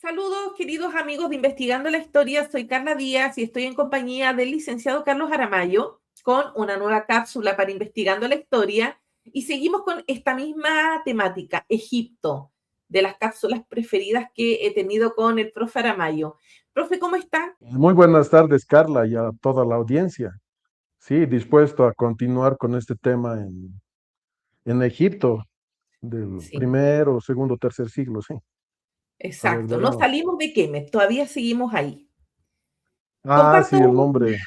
Saludos, queridos amigos de Investigando la Historia. Soy Carla Díaz y estoy en compañía del licenciado Carlos Aramayo con una nueva cápsula para Investigando la Historia. Y seguimos con esta misma temática, Egipto, de las cápsulas preferidas que he tenido con el profe Aramayo. Profe, ¿cómo está? Muy buenas tardes, Carla, y a toda la audiencia. Sí, dispuesto a continuar con este tema en Egipto, del Sí, primero, segundo, tercer siglo, sí. A ver, exacto. No veremos. salimos de Kemet, todavía seguimos ahí. Ah, Comparto, sí, el nombre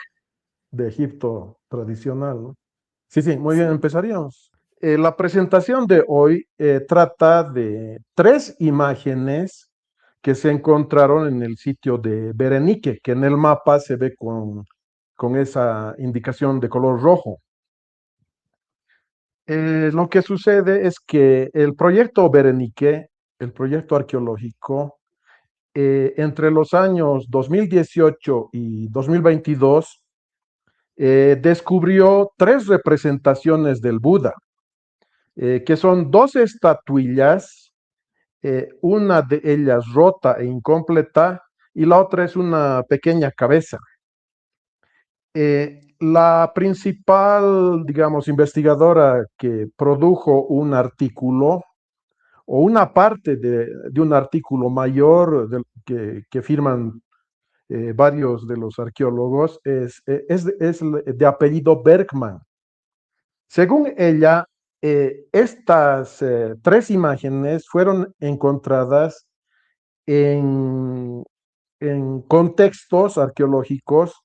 de Egipto tradicional, ¿no? Sí, sí, muy bien, sí, empezaríamos. La presentación de hoy trata de tres imágenes que se encontraron en el sitio de Berenice, que en el mapa se ve con esa indicación de color rojo. Lo que sucede es que el proyecto Berenice, el proyecto arqueológico, entre los años 2018 y 2022, descubrió tres representaciones del Buda, que son dos estatuillas, una de ellas rota e incompleta y la otra es una pequeña cabeza. La principal, digamos, investigadora que produjo un artículo o una parte de un artículo mayor que firman varios de los arqueólogos es de apellido Bergman. Según ella, estas tres imágenes fueron encontradas en, en contextos arqueológicos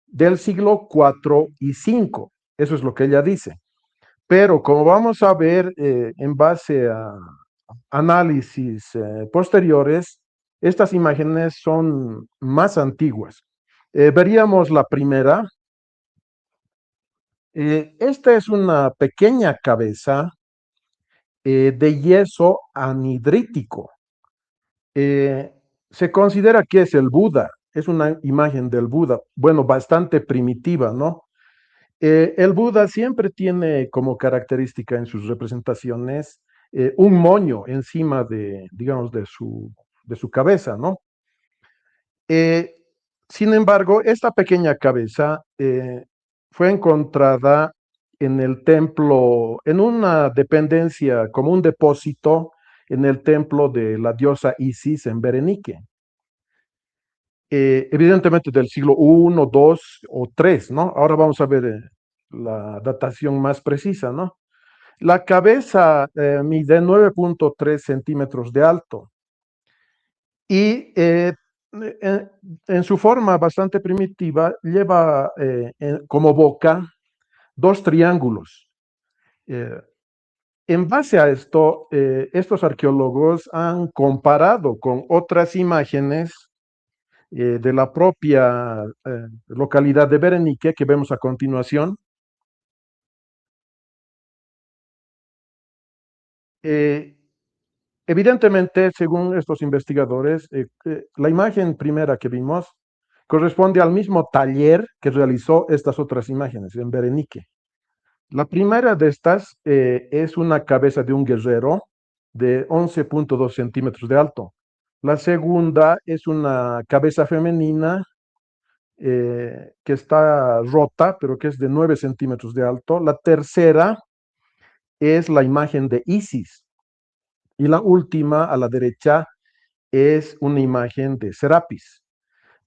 del siglo IV y V. Eso es lo que ella dice. Pero como vamos a ver en base a análisis posteriores, estas imágenes son más antiguas. Veríamos la primera. Esta es una pequeña cabeza de yeso anhidrítico. Eh, Se considera que es el Buda, es una imagen del Buda, bueno, bastante primitiva, ¿no? El Buda siempre tiene como característica en sus representaciones un moño encima de, digamos, de su cabeza, ¿no? Eh, Sin embargo, esta pequeña cabeza fue encontrada en el templo, en una dependencia, como un depósito en el templo de la diosa Isis en Berenice. Evidentemente del siglo I, II o III, ¿no? Ahora vamos a ver la datación más precisa, ¿no? La cabeza mide 9.3 centímetros de alto y en, en su forma bastante primitiva lleva como boca dos triángulos. Eh, en base a esto, estos arqueólogos han comparado con otras imágenes de la propia localidad de Berenice que vemos a continuación. Eh, Evidentemente, según estos investigadores, la imagen primera que vimos corresponde al mismo taller que realizó estas otras imágenes en Berenice. La primera de estas es una cabeza de un guerrero de 11.2 centímetros de alto. La segunda es una cabeza femenina que está rota, pero que es de 9 centímetros de alto. La tercera es la imagen de Isis. Y la última, a la derecha, es una imagen de Serapis.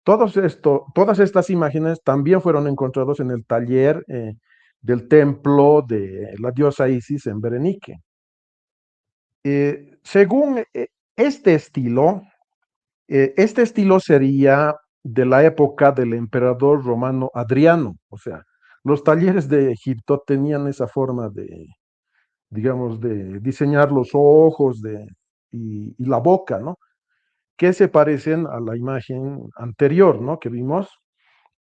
Todas estas imágenes también fueron encontradas en el taller del templo de la diosa Isis en Berenice. Según este estilo sería de la época del emperador romano Adriano. O sea, los talleres de Egipto tenían esa forma de, digamos, de diseñar los ojos y la boca, ¿no? Que se parecen a la imagen anterior, ¿no? Que vimos.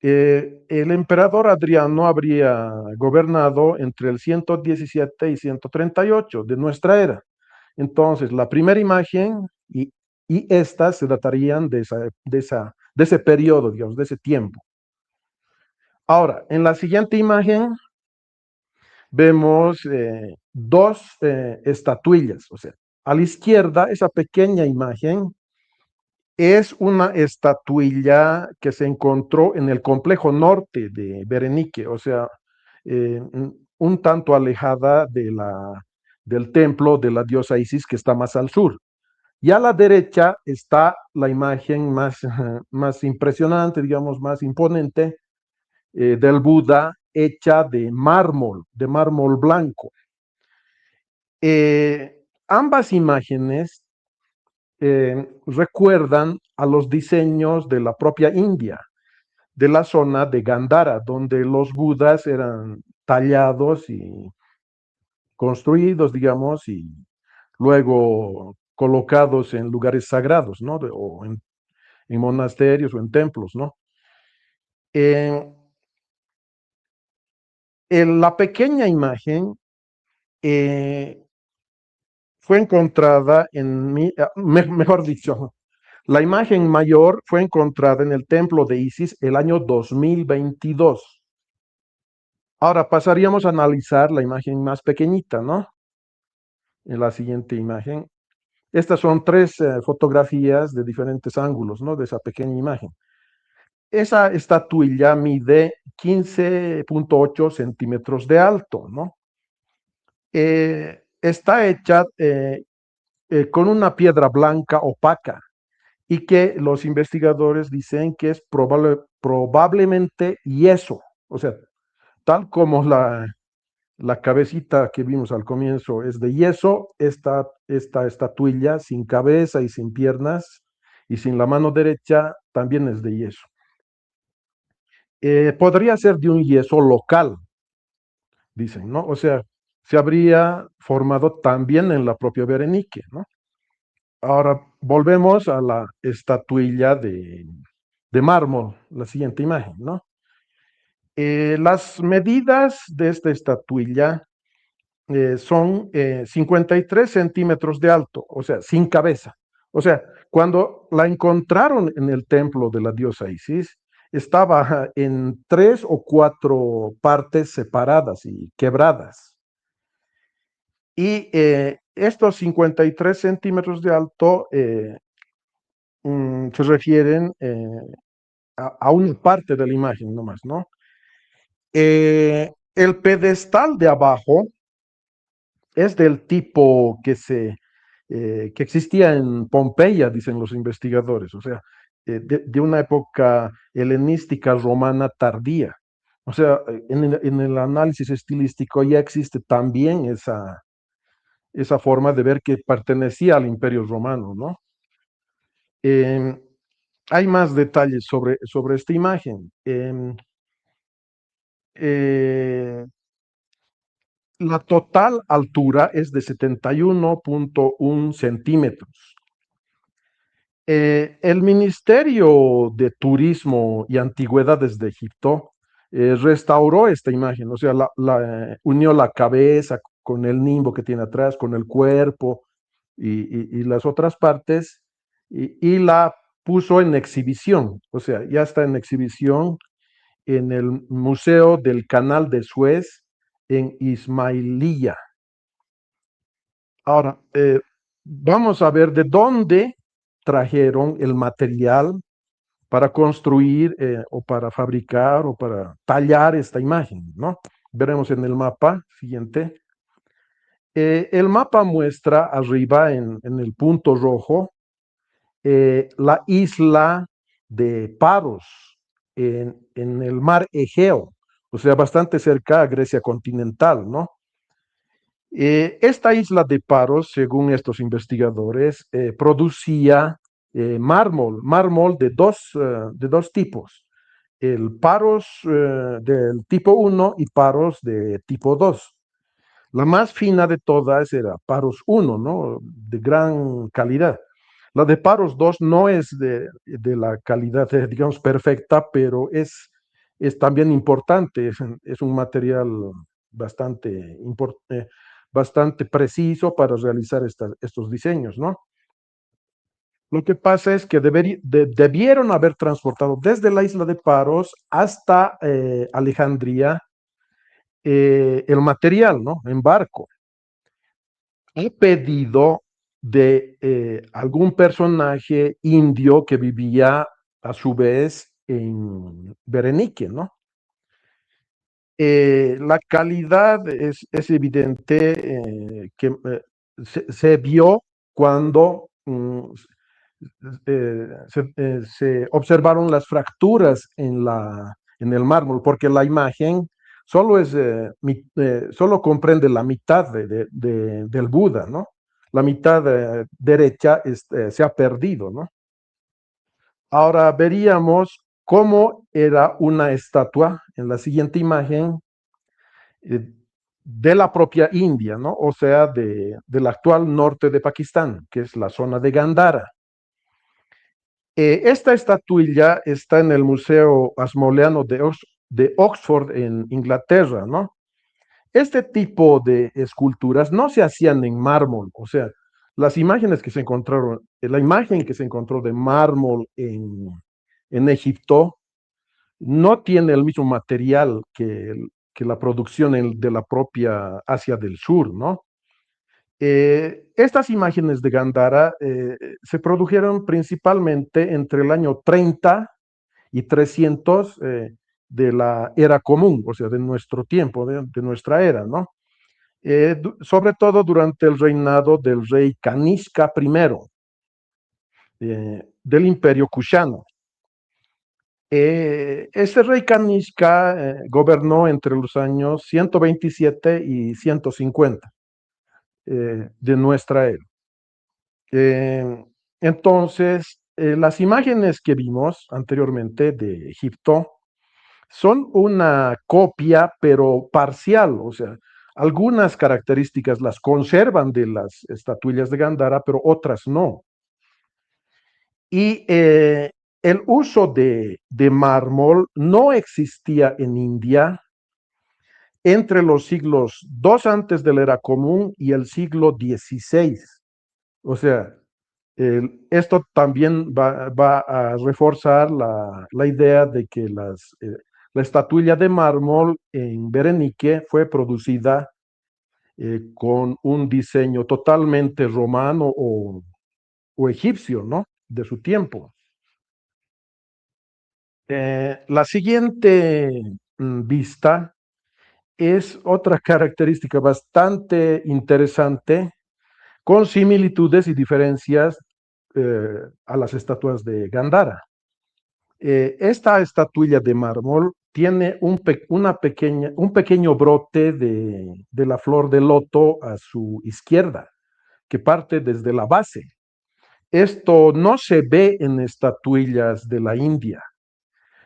El emperador Adriano habría gobernado entre el 117 y 138 de nuestra era. Entonces, la primera imagen y estas se datarían de ese periodo, digamos, de ese tiempo. Ahora, en la siguiente imagen vemos dos estatuillas, o sea, a la izquierda, esa pequeña imagen Es una estatuilla que se encontró en el complejo norte de Berenice, o sea, un tanto alejada del templo de la diosa Isis que está más al sur. Y a la derecha está la imagen más, más impresionante, digamos, más imponente del Buda, hecha de mármol blanco. Ambas imágenes recuerdan a los diseños de la propia India, de la zona de Gandhara, donde los budas eran tallados y construidos, digamos, y luego colocados en lugares sagrados, ¿no? En monasterios o en templos, ¿no? En, en la pequeña imagen fue encontrada mejor dicho, la imagen mayor fue encontrada en el templo de Isis el año 2022. Ahora pasaríamos a analizar la imagen más pequeñita, ¿no? En la siguiente imagen. Estas son tres fotografías de diferentes ángulos, ¿no? De esa pequeña imagen. Esa estatuilla mide 15.8 centímetros de alto, ¿no? Está hecha con una piedra blanca opaca y que los investigadores dicen que es probablemente yeso, o sea, tal como la cabecita que vimos al comienzo es de yeso, esta estatuilla sin cabeza y sin piernas y sin la mano derecha también es de yeso. Podría ser de un yeso local, dicen, ¿no? O sea, se habría formado también en la propia Berenice, ¿no? Ahora volvemos a la estatuilla de mármol, la siguiente imagen, ¿no? Las medidas de esta estatuilla son 53 centímetros de alto, o sea, sin cabeza. O sea, cuando la encontraron en el templo de la diosa Isis, estaba en 3 o 4 partes separadas y quebradas. Y estos 53 centímetros de alto se refieren a una parte de la imagen nomás, ¿no? El pedestal de abajo es del tipo que existía en Pompeya, dicen los investigadores, o sea, de una época helenística romana tardía. O sea, en el análisis estilístico ya existe también esa forma de ver que pertenecía al Imperio Romano, ¿no? Eh, hay más detalles sobre esta imagen. Eh, la total altura es de 71.1 centímetros. El Ministerio de Turismo y Antigüedades de Egipto restauró esta imagen, o sea, unió la cabeza con el nimbo que tiene atrás, con el cuerpo y las otras partes, y la puso en exhibición, o sea, ya está en exhibición en el Museo del Canal de Suez en Ismailía. Ahora, vamos a ver de dónde trajeron el material para construir o para fabricar o para tallar esta imagen, ¿no? Veremos en el mapa siguiente. El mapa muestra arriba en el punto rojo la isla de Paros en el mar Egeo, o sea, bastante cerca a Grecia continental, ¿no? Esta isla de Paros, según estos investigadores, producía mármol de dos tipos, el Paros del tipo 1 y Paros de tipo 2. La más fina de todas era Paros 1, ¿no? De gran calidad. La de Paros 2 no es de la calidad, digamos, perfecta, pero es también importante, es un material bastante, bastante preciso para realizar estos diseños, ¿no? Lo que pasa es que debieron haber transportado desde la isla de Paros hasta Alejandría el material, ¿no? En barco. Ha pedido de algún personaje indio que vivía a su vez en Berenique, ¿no? La calidad es evidente se vio cuando se observaron las fracturas en el mármol, porque la imagen solo, solo comprende la mitad del Buda, ¿no? La mitad derecha se ha perdido, ¿no? Ahora veríamos cómo era una estatua en la siguiente imagen eh, de la propia India, ¿no? O sea, del actual norte de Pakistán, que es la zona de Gandhara. Esta estatuilla está en el Museo Ashmoleano de Oxford, en Inglaterra, ¿no? Este tipo de esculturas no se hacían en mármol, o sea, las imágenes que se encontraron, la imagen que se encontró de mármol en Egipto no tiene el mismo material que la producción de la propia Asia del Sur, ¿no? Estas imágenes de Gandhara se produjeron principalmente entre el año 30 y 300 de la era común, o sea, de nuestro tiempo, de nuestra era, ¿no? Sobre todo durante el reinado del rey Kanishka I del imperio Kushano. Ese rey Kanishka gobernó entre los años 127 y 150 de nuestra era. Entonces, las imágenes que vimos anteriormente de Egipto son una copia, pero parcial, o sea, algunas características las conservan de las estatuillas de Gandhara, pero otras no. Y el uso de mármol no existía en India entre los siglos II antes de la era común y el siglo XVI. O sea, esto también va a reforzar la idea de que la estatuilla de mármol en Berenique fue producida con un diseño totalmente romano o egipcio, ¿no? De su tiempo. La siguiente vista es otra característica bastante interesante, con similitudes y diferencias a las estatuas de Gandhara. Esta estatuilla de mármol tiene un pequeño brote de la flor de loto a su izquierda, que parte desde la base. Esto no se ve en estatuillas de la India.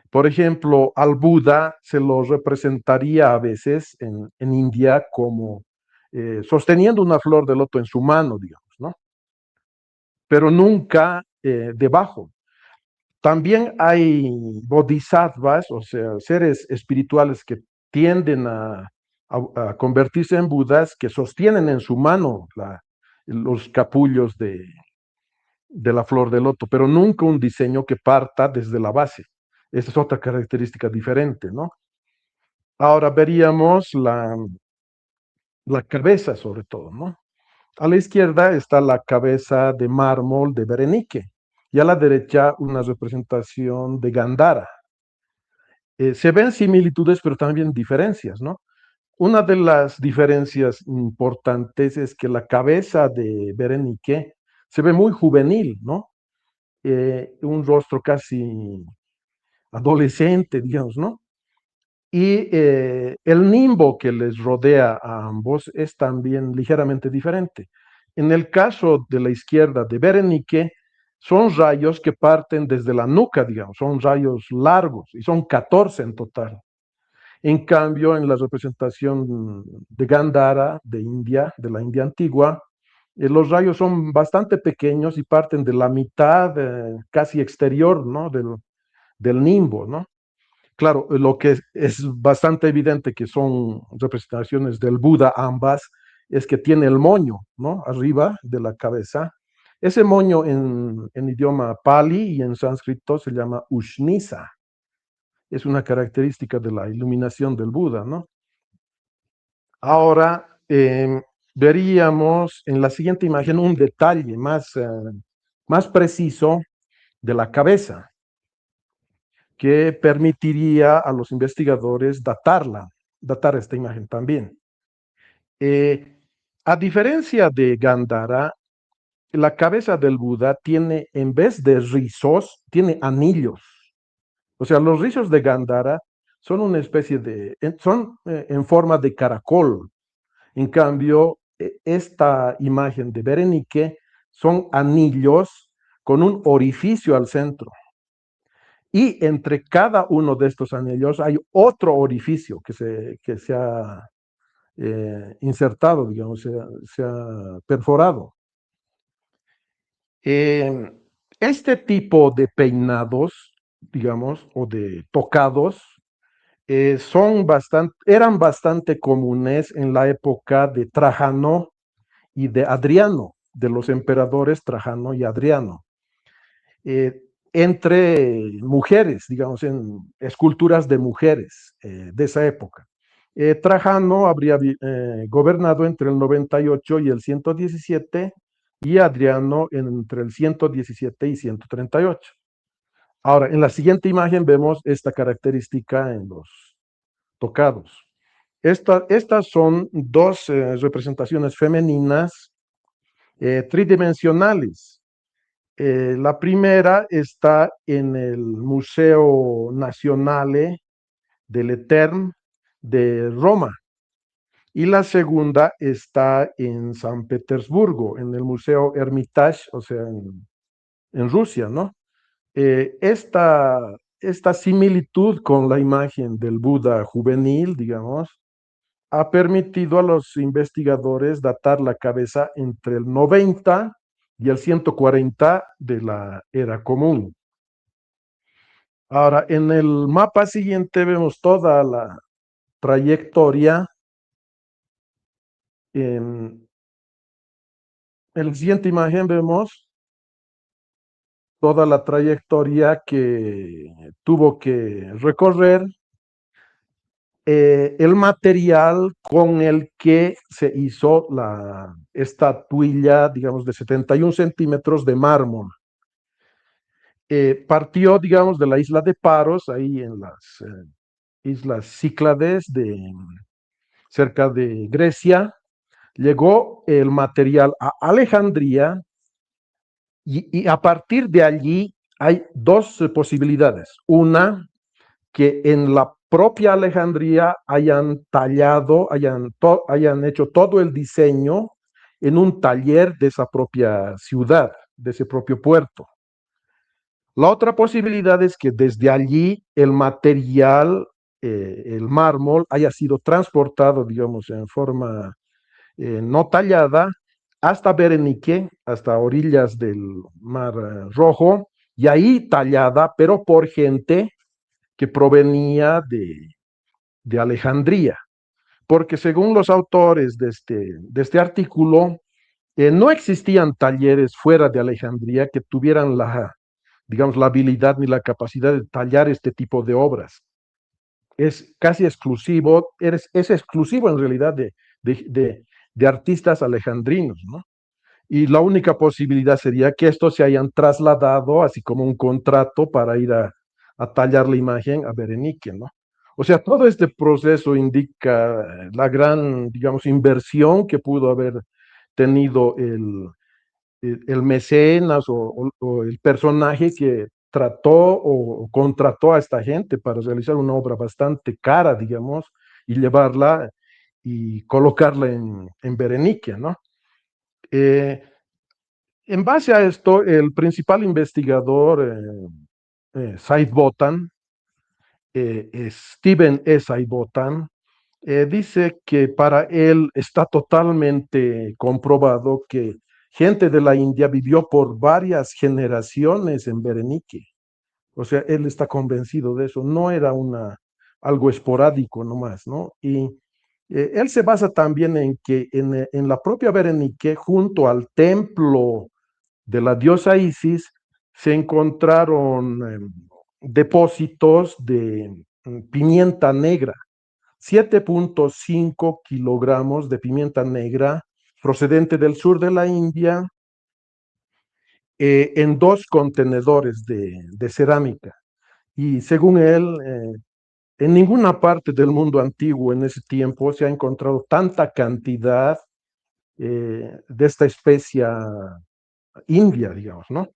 Por ejemplo, al Buda se lo representaría a veces en India como sosteniendo una flor de loto en su mano, digamos, ¿no? Pero nunca debajo. También hay bodhisattvas, o sea, seres espirituales que tienden a convertirse en budas, que sostienen en su mano los capullos de la flor de loto, pero nunca un diseño que parta desde la base. Esa es otra característica diferente, ¿no? Ahora veríamos la cabeza sobre todo, ¿no? A la izquierda está la cabeza de mármol de Berenique y a la derecha una representación de Gandhara. Se ven similitudes, pero también diferencias, ¿no? Una de las diferencias importantes es que la cabeza de Berenique se ve muy juvenil, ¿no? Un rostro casi adolescente, digamos, ¿no? Y el nimbo que les rodea a ambos es también ligeramente diferente. En el caso de la izquierda de Berenique, son rayos que parten desde la nuca, digamos, son rayos largos y son 14 en total. En cambio, en la representación de Gandhara, de India, de la India antigua, los rayos son bastante pequeños y parten de la mitad casi exterior, ¿no? del nimbo, ¿no? Claro, lo que es bastante evidente que son representaciones del Buda ambas, es que tiene el moño, ¿no? Arriba de la cabeza. Ese moño en idioma pali y en sánscrito se llama Ushnisa. Es una característica de la iluminación del Buda, ¿no? Ahora, veríamos en la siguiente imagen un detalle más preciso de la cabeza, que permitiría a los investigadores datar esta imagen también. A diferencia de Gandhara, la cabeza del Buda tiene, en vez de rizos, tiene anillos. O sea, los rizos de Gandhara son una especie son en forma de caracol. En cambio, esta imagen de Berenike son anillos con un orificio al centro. Y entre cada uno de estos anillos hay otro orificio que se ha insertado, digamos, se ha perforado. Este tipo de peinados, digamos, o de tocados, eran bastante comunes en la época de Trajano y de Adriano, de los emperadores Trajano y Adriano, entre mujeres, digamos, en esculturas de mujeres de esa época. Trajano habría gobernado entre el 98 y el 117 y Adriano entre el 117 y 138. Ahora, en la siguiente imagen vemos esta característica en los tocados. Estas son dos representaciones femeninas tridimensionales. La primera está en el Museo Nazionale dell'Etern de Roma y la segunda está en San Petersburgo, en el Museo Hermitage, o sea, en Rusia, ¿no? Esta similitud con la imagen del Buda juvenil, digamos, ha permitido a los investigadores datar la cabeza entre el 90 y el 140 de la era común. Ahora, en el mapa siguiente vemos toda la trayectoria. En la siguiente imagen vemos toda la trayectoria que tuvo que recorrer el material con el que se hizo la estatuilla, digamos, de 71 centímetros de mármol. Partió, digamos, de la isla de Paros, ahí en las islas Cíclades, cerca de Grecia. Llegó el material a Alejandría y a partir de allí hay dos posibilidades. Una, que en la propia Alejandría hayan tallado, hayan hecho todo el diseño en un taller de esa propia ciudad, de ese propio puerto. La otra posibilidad es que desde allí el material, el mármol, haya sido transportado, digamos, en forma no tallada hasta Berenice, hasta orillas del Mar Rojo, y ahí tallada, pero por gente que provenía de Alejandría, porque según los autores de este artículo, no existían talleres fuera de Alejandría que tuvieran digamos, la habilidad ni la capacidad de tallar este tipo de obras. Es casi exclusivo, es exclusivo en realidad de artistas alejandrinos, ¿no? Y la única posibilidad sería que estos se hayan trasladado, así como un contrato para ir a tallar la imagen a Berenice, ¿no? O sea, todo este proceso indica la gran, digamos, inversión que pudo haber tenido el mecenas o el personaje que trató o contrató a esta gente para realizar una obra bastante cara, digamos, y llevarla y colocarla en Berenice, ¿no? Eh, en base a esto, el principal investigador, Said Botan, Stephen E. Said Botan, dice que para él está totalmente comprobado que gente de la India vivió por varias generaciones en Berenice. O sea, él está convencido de eso. No era algo esporádico nomás, ¿no? Y él se basa también en que en la propia Berenice, junto al templo de la diosa Isis, se encontraron depósitos de pimienta negra, 7.5 kilogramos de pimienta negra procedente del sur de la India, en 2 contenedores de cerámica. Y según él, en ninguna parte del mundo antiguo en ese tiempo se ha encontrado tanta cantidad de esta especia india, digamos, ¿no?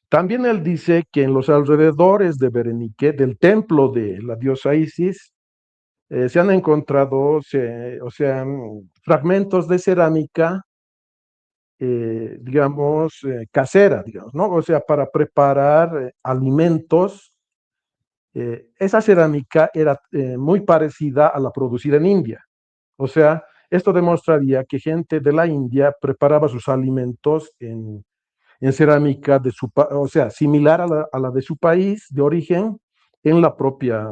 También él dice que en los alrededores de Berenice, del templo de la diosa Isis, se han encontrado, o sea, fragmentos de cerámica, digamos, casera, digamos, ¿no? O sea, para preparar alimentos. Esa cerámica era muy parecida a la producida en India. O sea, esto demostraría que gente de la India preparaba sus alimentos en cerámica de su, o sea, similar a la de su país de origen en la propia,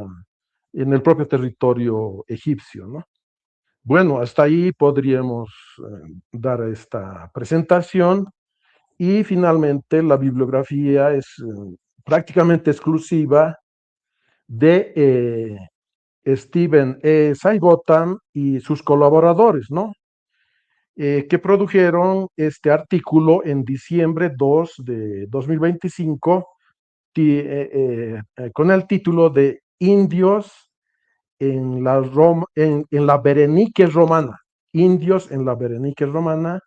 en el propio territorio egipcio, ¿no? Bueno, hasta ahí podríamos dar esta presentación y finalmente la bibliografía es prácticamente exclusiva de Stephen Sidebottom y sus colaboradores, ¿no? Que produjeron este artículo en diciembre 2 de 2025 con el título de Indios en la Berenice romana, Indios en la Berenice romana,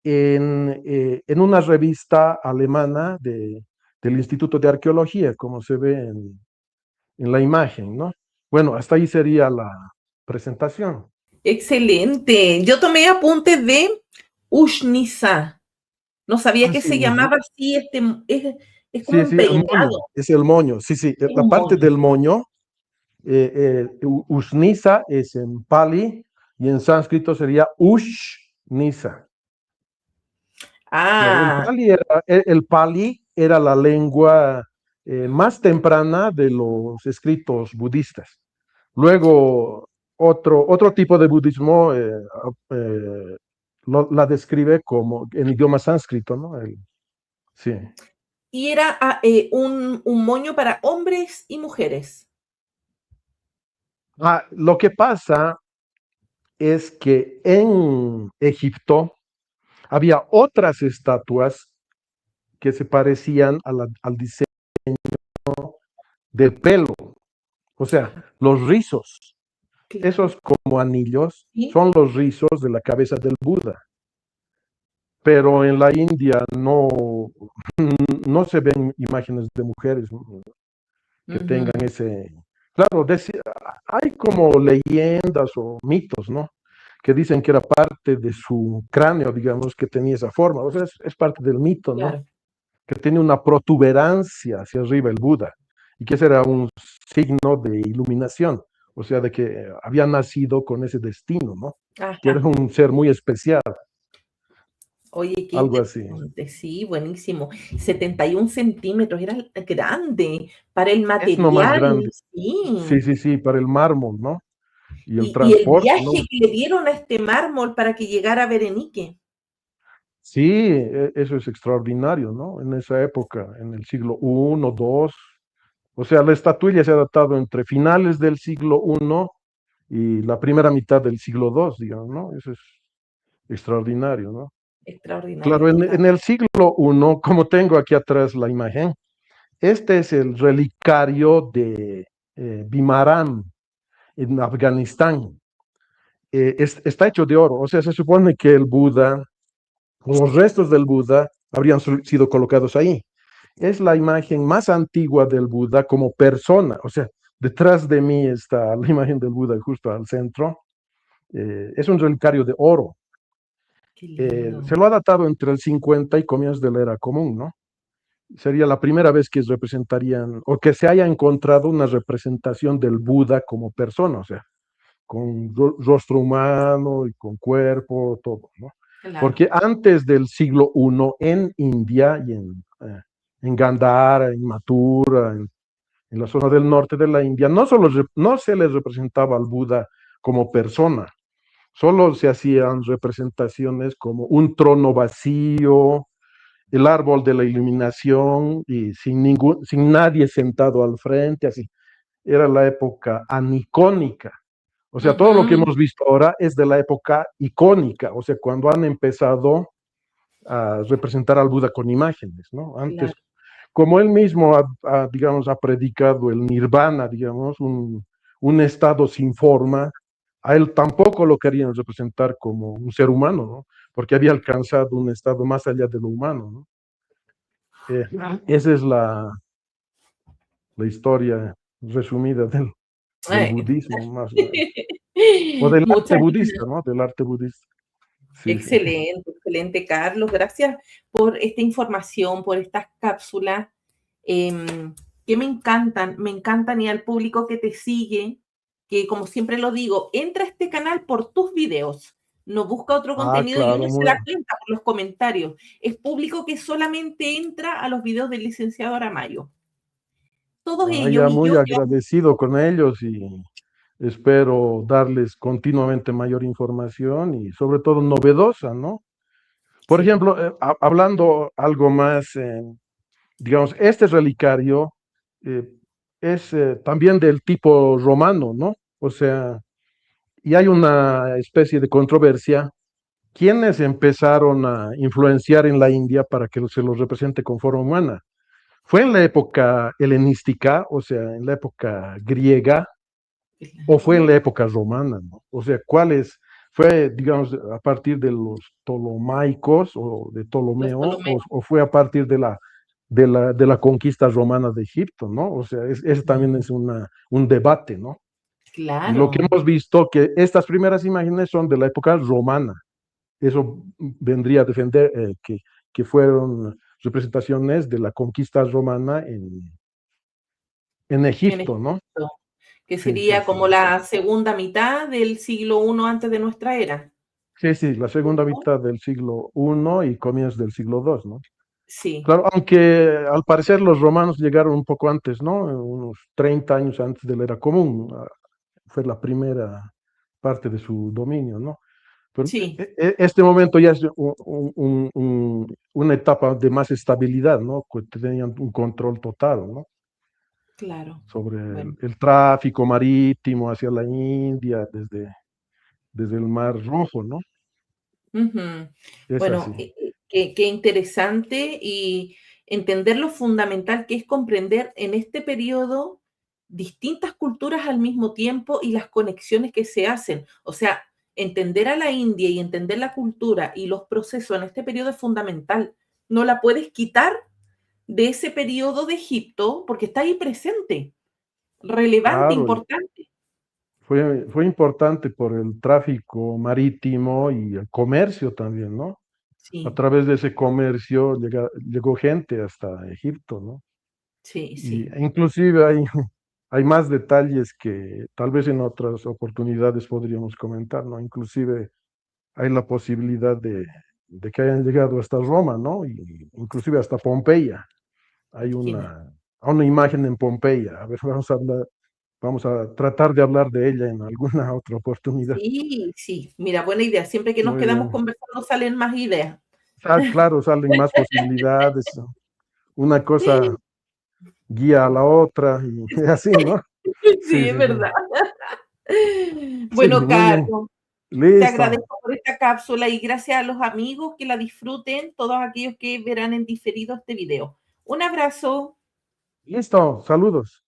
en una revista alemana del Instituto de Arqueología, como se ve en la imagen, ¿no? Bueno, hasta ahí sería la presentación. Excelente. Yo tomé apuntes de Ushniza. No sabía Ah, que se sí, llamaba así, es como sí, un sí, el moño, peinado, es el moño, sí, sí, es la un parte moño. del moño, Usnisa es en Pali y en sánscrito sería Ushnisa. Claro, Ah, el Pali era la lengua más temprana de los escritos budistas. Luego, otro tipo de budismo la describe como en idioma sánscrito, ¿no? Sí. y era un moño para hombres y mujeres. Lo que pasa es que en Egipto había otras estatuas que se parecían al diseño del pelo, o sea, los rizos. Claro. Esos como anillos ¿Sí? son los rizos de la cabeza del Buda, pero en la India no, no se ven imágenes de mujeres, ¿no?, que tengan Ujú. ese... Claro, hay como leyendas o mitos, ¿no? Que dicen que era parte de su cráneo, digamos, que tenía esa forma. O sea, es parte del mito, ¿no? Claro. Que tiene una protuberancia hacia arriba el Buda y que ese era un signo de iluminación, o sea, de que había nacido con ese destino, ¿no? Que era Ajá. un ser muy especial, Oye, qué algo así. interesante. Sí, buenísimo. 71 centímetros, era grande para el Es lo más material. grande. Sí, Sí. sí, sí, para el mármol, ¿no? Y el Y el transporte, ¿no? viaje que le dieron a este mármol para que llegara a Berenique. Sí, eso es extraordinario, ¿no? En esa época, en el siglo I, II. O sea, la estatuilla se ha datado entre finales del siglo I y la primera mitad del siglo II, digamos, ¿no? Eso es extraordinario, ¿no? Extraordinario, Claro, total. en el siglo I, como tengo aquí atrás la imagen, este es el relicario de Bimaram en Afganistán. Está hecho de oro, o sea, se supone que el Buda, los restos del Buda, habrían sido colocados ahí. Es la imagen más antigua del Buda como persona, o sea, detrás de mí está la imagen del Buda justo al centro. Es un relicario de oro. Qué Se lindo. lo ha datado entre el 50 y comienzos de la era común, ¿no? Sería la primera vez que representarían o que se haya encontrado una representación del Buda como persona, o sea, con rostro humano y con cuerpo, todo, ¿no? Claro. Porque antes del siglo I en India y en Gandhara, en Mathura, en la zona del norte de la India, no se les representaba al Buda como persona, solo se hacían representaciones como un trono vacío, el árbol de la iluminación y sin nadie sentado al frente, así. Era la época anicónica, O sea, todo lo que Ujú, hemos visto ahora es de la época icónica, o sea, cuando han empezado a representar al Buda con imágenes, ¿no? Antes, claro, como él mismo digamos, ha predicado el nirvana, digamos, un estado sin forma, a él tampoco lo querían representar como un ser humano, ¿no? Porque había alcanzado un estado más allá de lo humano, ¿no? Esa es la historia resumida del eh, budismo, más o menos. O del arte muchas budista, ¿no? Del arte budista. Sí, sí. excelente, excelente, Carlos. Gracias por esta información, por estas cápsulas que me encantan y al público que te sigue, que como siempre lo digo, entra a este canal por tus videos, no busca otro Ah, contenido y claro, uno se da cuenta por los comentarios. Es público que solamente entra a los videos del licenciado Aramayo. Todos ellos ya y muy yo agradecido con ellos y espero darles continuamente mayor información y sobre todo novedosa, ¿no? Por sí, ejemplo, hablando algo más, digamos, este relicario eh, es también del tipo romano, ¿no? O sea, y hay una especie de controversia. ¿Quiénes empezaron a influenciar en la India para que se los represente con forma humana? ¿Fue en la época helenística, o sea, en la época griega, o fue en claro. la época romana, ¿no? O sea, ¿cuáles? ¿Fue, digamos, a partir de los ptolomaicos o de Los Ptolomeo, Ptolomeos, o fue a partir de la conquista romana de Egipto, ¿no? O sea, ese también es un debate, ¿no? Y lo que claro. hemos visto, que estas primeras imágenes son de la época romana. Eso vendría a defender que fueron representaciones de la conquista romana en En Egipto, ¿no? Egipto, que Sí, sí, sería sí. como la segunda mitad del siglo I antes de nuestra era. Sí, sí, la segunda ¿Cierto? mitad del siglo I y comienzos del siglo II, ¿no? Sí, Claro, aunque al parecer los romanos llegaron un poco antes, ¿no? Unos 30 años antes de la era común. Fue la primera parte de su dominio, ¿no? Pero sí, este momento ya es una etapa de más estabilidad, ¿no? Que tenían un control total, ¿no? claro. Sobre el, Bueno. el tráfico marítimo hacia la India desde el Mar Rojo, ¿no? Ujú. Es Bueno, así. qué interesante y entender lo fundamental que es comprender en este periodo distintas culturas al mismo tiempo y las conexiones que se hacen. O sea, entender a la India y entender la cultura y los procesos en este periodo es fundamental. No la puedes quitar de ese periodo de Egipto porque está ahí presente, relevante, Claro, y importante. fue importante por el tráfico marítimo y el comercio también, ¿no? A Sí, través de ese comercio llegó gente hasta Egipto, ¿no? sí, Y sí. inclusive hay más detalles que tal vez en otras oportunidades podríamos comentar, ¿no? Inclusive hay la posibilidad de que hayan llegado hasta Roma, ¿no? Y inclusive hasta Pompeya. Hay Genial. una imagen en Pompeya. A ver, vamos a tratar de hablar de ella en alguna otra oportunidad. Sí, sí. Mira, buena idea. Siempre que nos Muy quedamos bien. conversando salen más ideas. Claro, salen más posibilidades. Una cosa guía a la otra y así, ¿no? Sí, Sí, es sí, sí. verdad. Sí, Bueno, muy bien. Carlos, te Listo. agradezco por esta cápsula y gracias a los amigos que la disfruten, todos aquellos que verán en diferido este video. Un abrazo. Listo. Saludos.